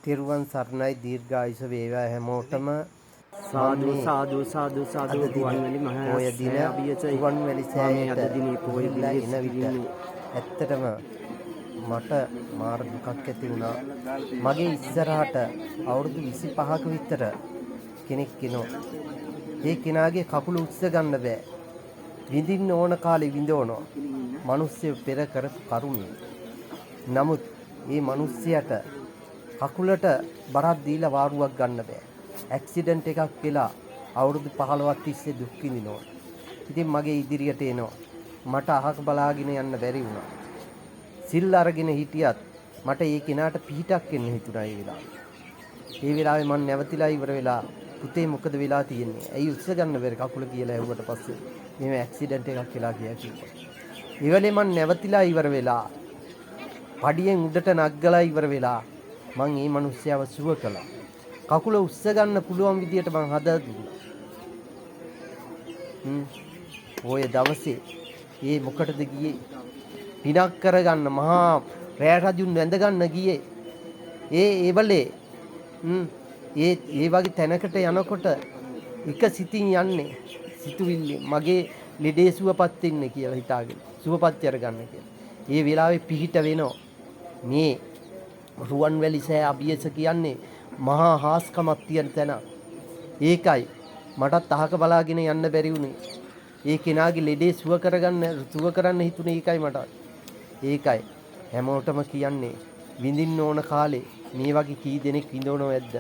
තෙරුවන් සරණයි දීර්ඝායුෂ වේවා හැමෝටම. සාදු සාදු සාදු සාදු රුවන්වැලි පොය දින රුවන්වැලි සෑයට ගිහිල්ලා එන විට ඇත්තටම මට මාර දුකක් ඇති වුණා. මගේ ඉස්සරහට අවුරුදු 25ක විතර කෙනෙක් කෙනෝ. ඒ කෙනාගේ කකුල උස්ස ගන්න බෑ. විඳින්න ඕන කාලේ විඳවනවා. මිනිස්සු පෙර කරපු කරුණේ. නමුත් මේ මිනිස්සයාට කකුලට බරක් දීලා වාරුවක් ගන්න බෑ. ඇක්සිඩන්ට් එකක් වෙලා අවුරුදු 15ක් තිස්සේ දුක් විඳිනවා. ඉතින් මගේ ඉදිරියට එනවා. මට අහක බලාගෙන යන්න බැරි වුණා. සිල් අරගෙන හිටියත් මට ඒ කෙනාට පිහිටක් එන්න හිතුණා ඒ වෙලාවේ. ඒ වෙලාවේ මම නැවතිලා ඉවර වෙලා පුතේ මොකද වෙලා තියෙන්නේ? ඇයි උස්ස ගන්න බැරි කකුල කියලා ඇහුවට පස්සේ මේ ඇක්සිඩන්ට් එකක් වෙලා කියලා කිව්වා. ඒ වෙලේ මම නැවතිලා ඉවර වෙලා පඩියෙන් උඩට නග්ගලා ඉවර වෙලා මං මේ මිනිස්සයව සුව කළා. කකුල උස්ස ගන්න පුළුවන් විදියට මං හදා දුන්නා. ඔය දවසේ ඒ මොකටද ගියේ? පිනක් කරගන්න මහා රෑ රජුන් වැඳ ගන්න ගියේ. ඒ වෙලේ ඒ වගේ තැනකට යනකොට එක සිතින් යන්නේ සිතුවිල්ල මගේ ලෙඩේ සුවපත් වෙන්න කියලා හිතාගෙන සුවපත් කරගන්න කියලා. ඒ වෙලාවේ පිහිට වෙනවා. මේ රුවන්වැලි සෑ අභියස කියන්නේ මහා හාස්කමක් තියෙන තැන. ඒකයි මටත් අහක බලාගෙන යන්න බැරි වුණේ. ඒ කෙනාගේ ලෙඩේ සුව කරන්න හිතුනේ ඒකයි මට. ඒකයි හැමෝටම කියන්නේ විඳින්න ඕන කාලේ මේ වගේ කී දෙනෙක් විඳවනව ඇද්ද?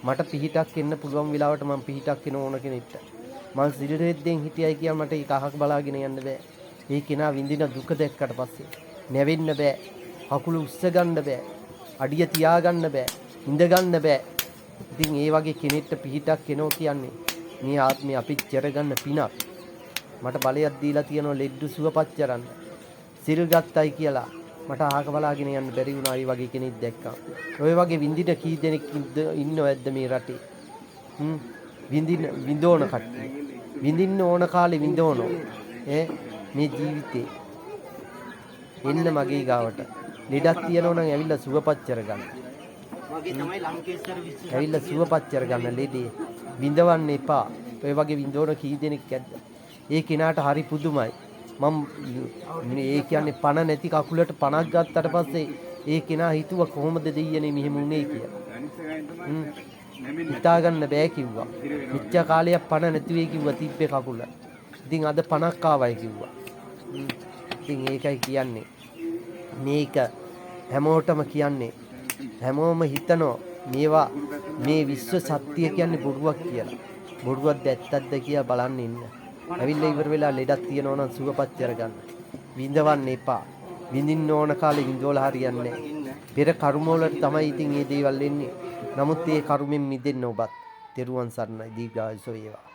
මට පිහිටක් එන්න පුළුවන් වෙලාවට මම පිහිටක් එන ඕන කෙනෙක්ට. මං සිල්රෙද්දෙන් හිටියයි කියලා මට ඒක අහක බලාගෙන යන්න බෑ. ඒ කෙනා විඳින දුක දැක්කට පස්සේ නැවෙන්න බෑ. කකුල උස්ස ගන්න බෑ. අඩිය තියා ගන්න බෑ. ඉඳ ගන්න බෑ. ඉතින් ඒ වගේ කෙනෙක්ට පිහිටක් එනෝ කියන්නේ මේ ආත්මේ අපි චරගන්න පිනක්. මට බලයක් දීලා තියනවා ලෙඩ්ඩු සුවපත් කරන්න. සිල් ගත්තයි කියලා මට අහක බලාගෙන යන්න බැරි වුණා. ඒ වගේ කෙනෙක් දැක්කා. ඔය වගේ විඳින කී දෙනෙක් ඉන්නව ඇද්ද මේ රටේ? විඳෝන කට්ටිය. විඳින්න ඕන කාලේ විඳෝනෝ. මේ ජීවිතේ එන්න මගේ ගාවට. ලෙඩක් තියනවා නම් ඇවිල්ලා සුවපත් කරගන්න. ඇවිල්ලා සුවපත් කරගන්න ලෙඩේ. විඳවන්න එපා. ඔය වගේ විඳෝන කී දෙනෙක් ඇද්ද? ඒ කෙනාට හරි පුදුමයි. මම ඒ කියන්නේ පණ නැති කකුලට පණක් ගත්තට පස්සේ ඒ කෙනා හිතුවා කොහොමද දෙයියනේ මෙහෙම වුනේ කියලා. හිතා ගන්න බෑ කිව්වා. මිච්ඡා කාලයක් පණ නැති වෙයි කිව්වා තිබ්බේ කකුල. ඉතින් අද පණක් ආවයි කිව්වා. ඉතින් ඒකයි කියන්නේ. මේක හැමෝටම කියන්නේ හැමෝම හිතනවා මේවා මේ විශ්ව සත්‍ය කියන්නේ බොරුවක් කියලා. බොරුවක්ද ඇත්තක්ද කියලා බලන්න ඉන්න. ඇවිල්ලා ඉවර වෙලා ලෙඩක් තියෙනවා නම් සුවපත් කරගන්න. විඳවන්න එපා. විඳින්න ඕන කාලේ විඳවලා හරියන්නේ නැහැ. පෙර කර්ම වලට තමයි ඉතින් මේ දේවල් එන්නේ. නමුත් මේ කර්මෙන් මිදෙන්න ඔබත්. තෙරුවන් සරණයි දීර්ඝායුෂ වේවා.